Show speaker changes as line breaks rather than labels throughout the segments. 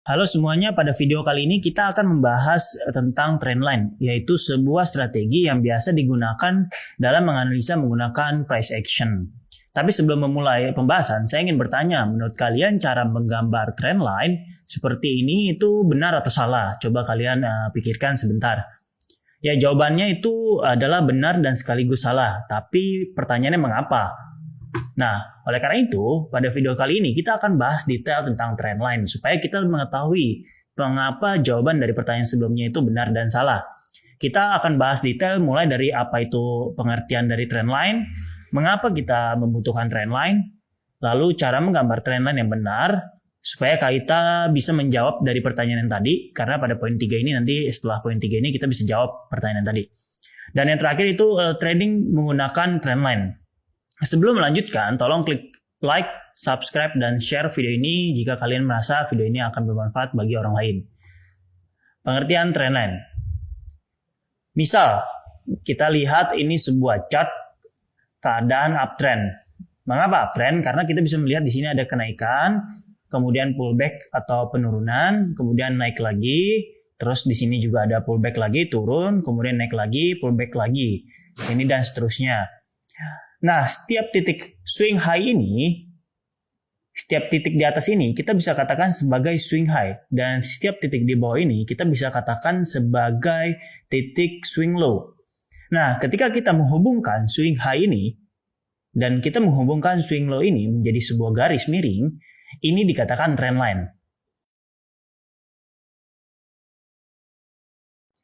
Halo semuanya, pada video kali ini kita akan membahas tentang trendline, yaitu sebuah strategi yang biasa digunakan dalam menganalisa menggunakan price action. Tapi sebelum memulai pembahasan, saya ingin bertanya, menurut kalian cara menggambar trendline seperti ini itu benar atau salah? Coba kalian pikirkan sebentar. Ya, jawabannya itu adalah benar dan sekaligus salah, tapi pertanyaannya mengapa? Nah, oleh karena itu, pada video kali ini kita akan bahas detail tentang trendline supaya kita mengetahui mengapa jawaban dari pertanyaan sebelumnya itu benar dan salah. Kita akan bahas detail mulai dari apa itu pengertian dari trendline, mengapa kita membutuhkan trendline, lalu cara menggambar trendline yang benar, supaya kita bisa menjawab dari pertanyaan yang tadi, karena pada poin 3 ini nanti setelah poin 3 ini kita bisa jawab pertanyaan tadi. Dan yang terakhir itu trading menggunakan trendline. Sebelum melanjutkan, tolong klik like, subscribe, dan share video ini jika kalian merasa video ini akan bermanfaat bagi orang lain. Pengertian trendline. Misal, kita lihat ini sebuah chart keadaan uptrend. Mengapa uptrend? Karena kita bisa melihat di sini ada kenaikan, kemudian pullback atau penurunan, kemudian naik lagi, terus di sini juga ada pullback lagi, turun, kemudian naik lagi, pullback lagi. Ini dan seterusnya. Nah, setiap titik swing high ini, setiap titik di atas ini kita bisa katakan sebagai swing high. Dan setiap titik di bawah ini kita bisa katakan sebagai titik swing low. Nah, ketika kita menghubungkan swing high ini, dan kita menghubungkan swing low ini menjadi sebuah garis miring, ini dikatakan trendline.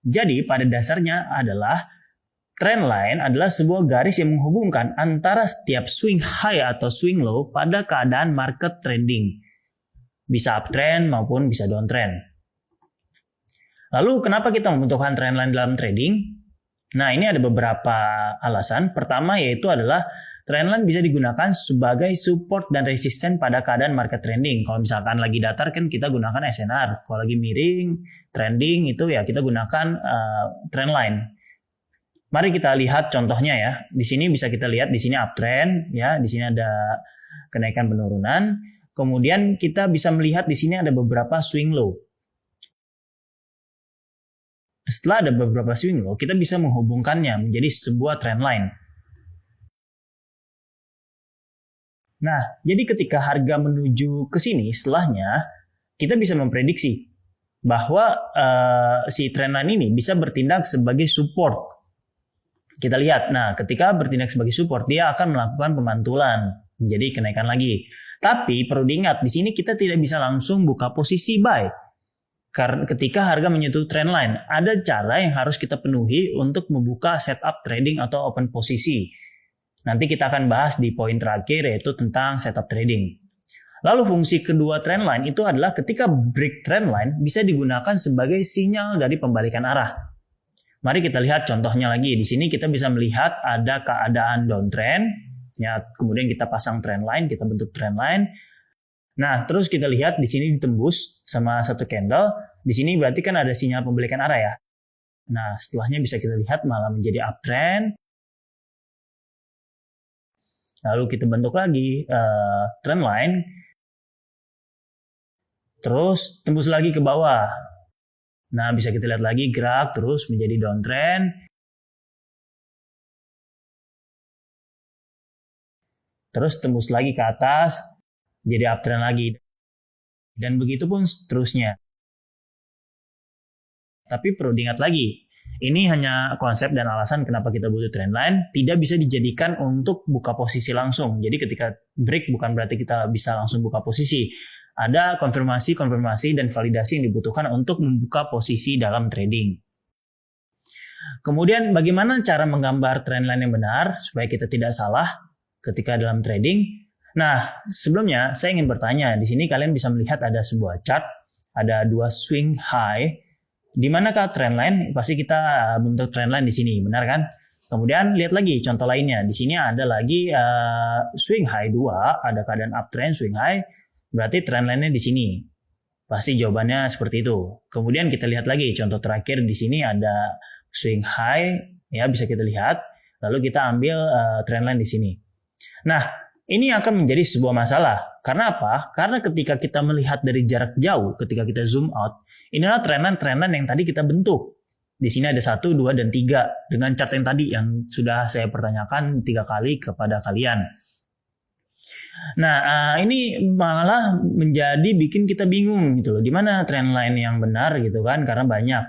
Jadi, pada dasarnya adalah trendline adalah sebuah garis yang menghubungkan antara setiap swing high atau swing low pada keadaan market trending. Bisa uptrend maupun bisa downtrend. Lalu kenapa kita membutuhkan trendline dalam trading? Nah, ini ada beberapa alasan. Pertama yaitu adalah trendline bisa digunakan sebagai support dan resisten pada keadaan market trending. Kalau misalkan lagi datar kan kita gunakan SNR. Kalau lagi miring, trending itu ya kita gunakan trendline. Mari kita lihat contohnya ya. Di sini bisa kita lihat di sini uptrend ya, di sini ada kenaikan penurunan. Kemudian kita bisa melihat di sini ada beberapa swing low. Setelah ada beberapa swing low, kita bisa menghubungkannya menjadi sebuah trendline. Nah, jadi ketika harga menuju ke sini setelahnya, kita bisa memprediksi bahwa si trendline ini bisa bertindak sebagai support. Kita lihat, nah ketika bertindak sebagai support, dia akan melakukan pemantulan, jadi kenaikan lagi. Tapi perlu diingat, di sini kita tidak bisa langsung buka posisi buy. Karena ketika harga menyentuh trendline, ada cara yang harus kita penuhi untuk membuka setup trading atau open posisi. Nanti kita akan bahas di poin terakhir yaitu tentang setup trading. Lalu fungsi kedua trendline itu adalah ketika break trendline bisa digunakan sebagai sinyal dari pembalikan arah. Mari kita lihat contohnya lagi. Di sini kita bisa melihat ada keadaan downtrend. Ya, kemudian kita pasang trendline, kita bentuk trendline. Nah, terus kita lihat di sini ditembus sama satu candle. Di sini berarti kan ada sinyal pembalikan arah ya. Nah, setelahnya bisa kita lihat malah menjadi uptrend. Lalu kita bentuk lagi trendline. Terus tembus lagi ke bawah. Nah, bisa kita lihat lagi gerak terus menjadi downtrend. Terus tembus lagi ke atas, jadi uptrend lagi. Dan begitu pun seterusnya. Tapi perlu diingat lagi, ini hanya konsep dan alasan kenapa kita butuh trendline, tidak bisa dijadikan untuk buka posisi langsung. Jadi ketika break bukan berarti kita bisa langsung buka posisi. Ada konfirmasi dan validasi yang dibutuhkan untuk membuka posisi dalam trading. Kemudian bagaimana cara menggambar trendline yang benar supaya kita tidak salah ketika dalam trading? Nah, sebelumnya saya ingin bertanya, di sini kalian bisa melihat ada sebuah chart, ada dua swing high. Di manakah trendline? Pasti kita bentuk trendline di sini, benar kan? Kemudian lihat lagi contoh lainnya. Di sini ada lagi swing high 2, ada keadaan uptrend swing high. Berarti trendline-nya di sini. Pasti jawabannya seperti itu. Kemudian kita lihat lagi contoh terakhir di sini ada swing high ya bisa kita lihat. Lalu kita ambil trendline di sini. Nah, Ini akan menjadi sebuah masalah. Karena apa? Karena ketika kita melihat dari jarak jauh, ketika kita zoom out, inilah trend-trend yang tadi kita bentuk. Di sini ada 1, 2, dan 3 dengan chart yang tadi yang sudah saya pertanyakan 3 kali kepada kalian. Nah, ini malah menjadi bikin kita bingung gitu loh. Di mana trendline yang benar gitu kan? Karena banyak.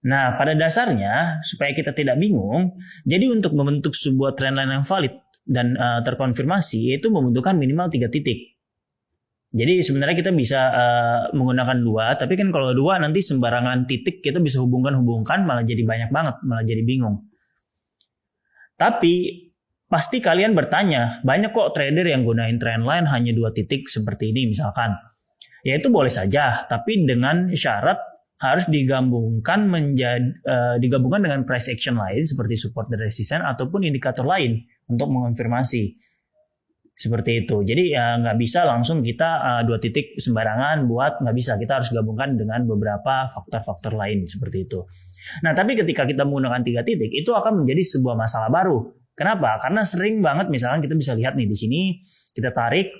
Nah, pada dasarnya supaya kita tidak bingung, jadi untuk membentuk sebuah trendline yang valid dan terkonfirmasi itu membutuhkan minimal 3 titik. Jadi sebenarnya kita bisa menggunakan 2, tapi kan kalau 2 nanti sembarangan titik kita bisa hubungkan malah jadi banyak banget, malah jadi bingung. Tapi pasti kalian bertanya, banyak kok trader yang gunain trendline hanya 2 titik seperti ini misalkan. Ya itu boleh saja, tapi dengan syarat harus digabungkan dengan price action lain seperti support dan resistance ataupun indikator lain untuk mengonfirmasi seperti itu. Jadi ya nggak bisa langsung kita 2 titik sembarangan buat, nggak bisa. Kita harus gabungkan dengan beberapa faktor-faktor lain seperti itu. Nah tapi ketika kita menggunakan 3 titik itu akan menjadi sebuah masalah baru. Kenapa? Karena sering banget misalkan kita bisa lihat nih di sini kita tarik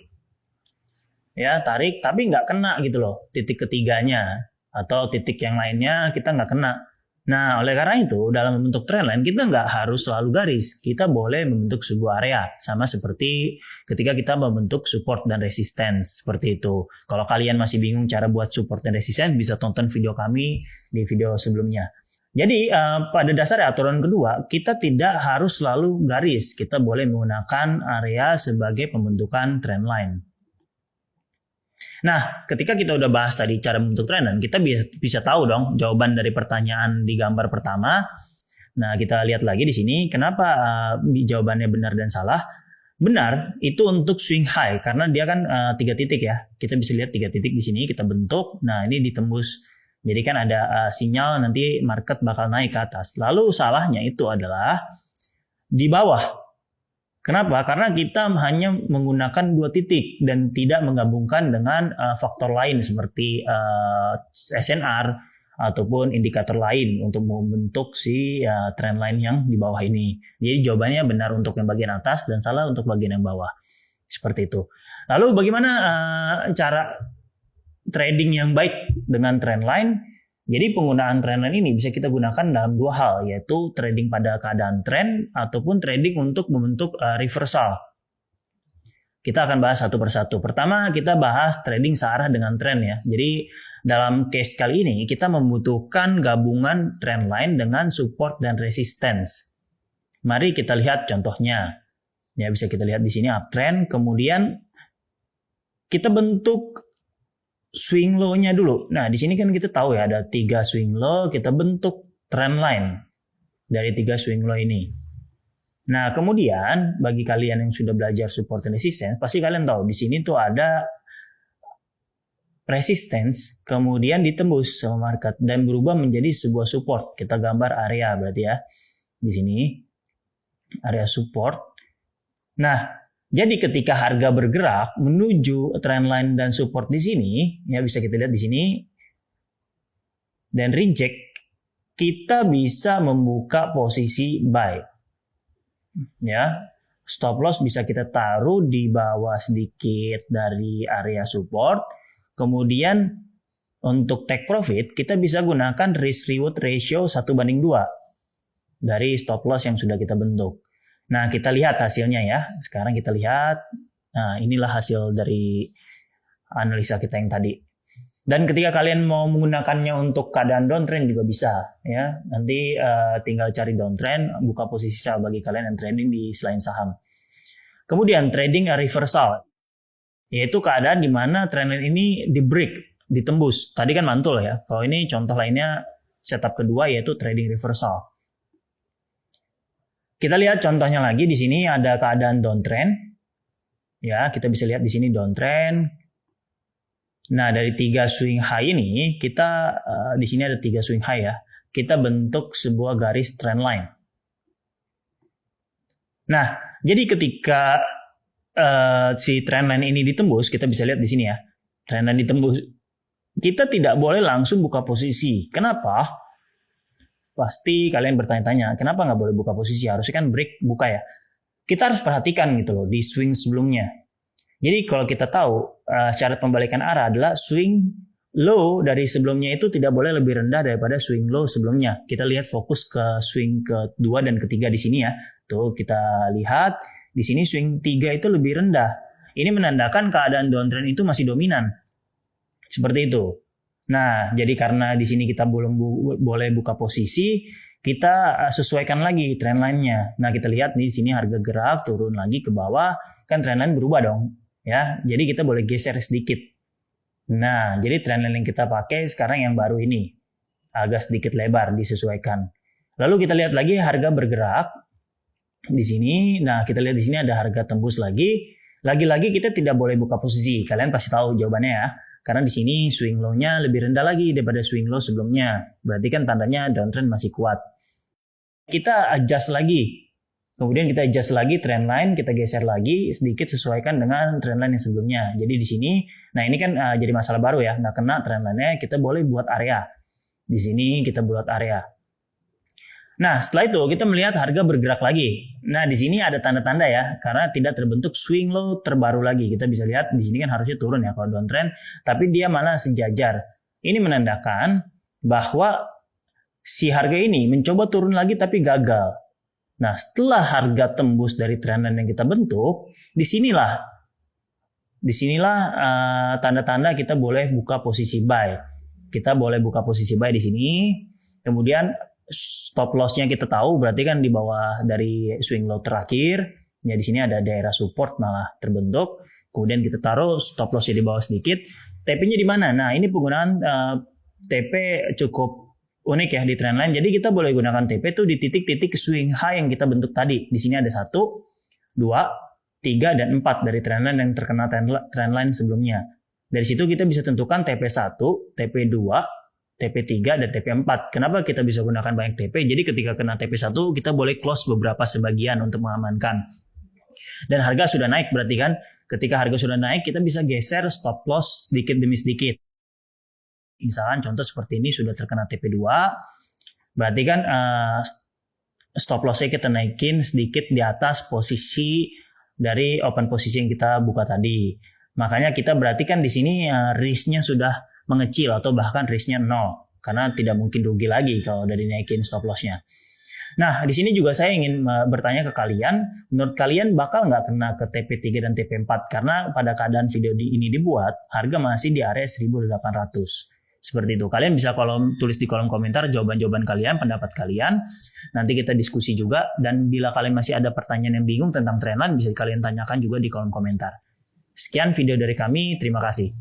tapi nggak kena gitu loh titik ketiganya. Atau titik yang lainnya kita nggak kena. Nah, oleh karena itu, dalam membentuk trendline, kita nggak harus selalu garis. Kita boleh membentuk sebuah area. Sama seperti ketika kita membentuk support dan resistance. Seperti itu. Kalau kalian masih bingung cara buat support dan resistance, bisa tonton video kami di video sebelumnya. Jadi, pada dasar aturan kedua, kita tidak harus selalu garis. Kita boleh menggunakan area sebagai pembentukan trendline. Nah, ketika kita udah bahas tadi cara membentuk trendline, kita bisa tahu dong jawaban dari pertanyaan di gambar pertama. Nah, kita lihat lagi di sini, kenapa jawabannya benar dan salah. Benar, itu untuk swing high, karena dia kan 3 titik ya. Kita bisa lihat 3 titik di sini, kita bentuk. Nah, ini ditembus. Jadi kan ada sinyal nanti market bakal naik ke atas. Lalu salahnya itu adalah di bawah. Kenapa? Karena kita hanya menggunakan 2 titik dan tidak menggabungkan dengan faktor lain seperti SNR ataupun indikator lain untuk membentuk si trendline yang di bawah ini. Jadi jawabannya benar untuk yang bagian atas dan salah untuk bagian yang bawah. Seperti itu. Lalu bagaimana cara trading yang baik dengan trendline? Jadi penggunaan trendline ini bisa kita gunakan dalam 2 hal, yaitu trading pada keadaan trend ataupun trading untuk membentuk reversal. Kita akan bahas satu persatu. Pertama kita bahas trading searah dengan trend ya. Jadi dalam case kali ini kita membutuhkan gabungan trendline dengan support dan resistance. Mari kita lihat contohnya. Ya bisa kita lihat di sini uptrend, kemudian kita bentuk swing low-nya dulu. Nah, di sini kan kita tahu ya ada 3 swing low, kita bentuk trend line dari 3 swing low ini. Nah, kemudian bagi kalian yang sudah belajar support dan resistance, pasti kalian tahu di sini tuh ada resistance, kemudian ditembus sama market dan berubah menjadi sebuah support. Kita gambar area berarti ya. Di sini area support. Nah, jadi ketika harga bergerak menuju trendline dan support di sini, ya bisa kita lihat di sini, dan reject, kita bisa membuka posisi buy. Ya, stop loss bisa kita taruh di bawah sedikit dari area support. Kemudian untuk take profit, kita bisa gunakan risk reward ratio 1:2 dari stop loss yang sudah kita bentuk. Nah, kita lihat hasilnya ya. Sekarang kita lihat. Nah, inilah hasil dari analisa kita yang tadi. Dan ketika kalian mau menggunakannya untuk keadaan downtrend juga bisa. Ya, nanti tinggal cari downtrend, buka posisi sell bagi kalian yang trading di selain saham. Kemudian trading reversal. Yaitu keadaan di mana trendline ini di break, ditembus. Tadi kan mantul ya. Kalau ini contoh lainnya setup kedua yaitu trading reversal. Kita lihat contohnya lagi di sini ada keadaan downtrend. Ya, kita bisa lihat di sini downtrend. Nah, dari 3 swing high ini kita di sini ada 3 swing high ya. Kita bentuk sebuah garis trendline. Nah, jadi ketika si trendline ini ditembus, kita bisa lihat di sini ya. Trendline ditembus. Kita tidak boleh langsung buka posisi. Kenapa? Pasti kalian bertanya-tanya, kenapa nggak boleh buka posisi? Harusnya kan break buka ya. kita harus perhatikan gitu loh di swing sebelumnya. Jadi kalau kita tahu syarat pembalikan arah adalah swing low dari sebelumnya itu tidak boleh lebih rendah daripada swing low sebelumnya. Kita lihat fokus ke swing kedua dan ketiga di sini ya. Tuh kita lihat di sini swing 3 itu lebih rendah. Ini menandakan keadaan downtrend itu masih dominan. Seperti itu. Nah, jadi karena di sini kita belum boleh buka posisi, kita sesuaikan lagi trendline-nya. Nah, kita lihat di sini harga gerak turun lagi ke bawah, kan trendline berubah dong, ya. Jadi kita boleh geser sedikit. Nah, jadi trendline yang kita pakai sekarang yang baru ini, agak sedikit lebar disesuaikan. Lalu kita lihat lagi harga bergerak di sini. Nah, kita lihat di sini ada harga tembus lagi. Lagi-lagi kita tidak boleh buka posisi. Kalian pasti tahu jawabannya ya. Karena di sini swing low-nya lebih rendah lagi daripada swing low sebelumnya. Berarti kan tandanya downtrend masih kuat. Kita adjust lagi. Kemudian kita adjust lagi trendline, kita geser lagi sedikit sesuaikan dengan trendline yang sebelumnya. Jadi di sini, nah ini kan jadi masalah baru ya. Nggak kena trendline-nya, kita boleh buat area. Di sini kita buat area. Nah, setelah itu kita melihat harga bergerak lagi. Nah, di sini ada tanda-tanda ya, karena tidak terbentuk swing low terbaru lagi. Kita bisa lihat di sini kan harusnya turun ya kalau downtrend, tapi dia malah sejajar. Ini menandakan bahwa si harga ini mencoba turun lagi tapi gagal. Nah, setelah harga tembus dari trendline yang kita bentuk, disinilah tanda-tanda kita boleh buka posisi buy. Kita boleh buka posisi buy di sini. Kemudian stop loss-nya kita tahu berarti kan di bawah dari swing low terakhir. Ya di sini ada daerah support malah terbentuk. Kemudian kita taruh stop loss-nya di bawah sedikit. TP-nya di mana? Nah, ini penggunaan TP cukup unik ya di trendline. Jadi kita boleh gunakan TP tuh di titik-titik swing high yang kita bentuk tadi. Di sini ada 1, 2, 3 dan 4 dari trendline yang terkena trendline sebelumnya. Dari situ kita bisa tentukan TP1, TP2, TP3 dan TP4. Kenapa kita bisa gunakan banyak TP? Jadi ketika kena TP1 kita boleh close beberapa sebagian untuk mengamankan. Dan harga sudah naik berarti kan ketika harga sudah naik kita bisa geser stop loss sedikit demi sedikit. Misalkan contoh seperti ini sudah terkena TP2, berarti kan stop loss-nya kita naikin sedikit di atas posisi dari open posisi yang kita buka tadi. Makanya kita berarti kan di sini risk-nya sudah mengecil atau bahkan risk-nya 0 karena tidak mungkin rugi lagi kalau udah dinaikin stop loss-nya. Nah, di sini juga saya ingin bertanya ke kalian, menurut kalian bakal nggak kena ke TP3 dan TP4 karena pada keadaan video ini dibuat harga masih di area 1.800. Seperti itu. Kalian bisa tulis di kolom komentar jawaban-jawaban kalian, pendapat kalian. Nanti kita diskusi juga dan bila kalian masih ada pertanyaan yang bingung tentang trendline bisa kalian tanyakan juga di kolom komentar. Sekian video dari kami, terima kasih.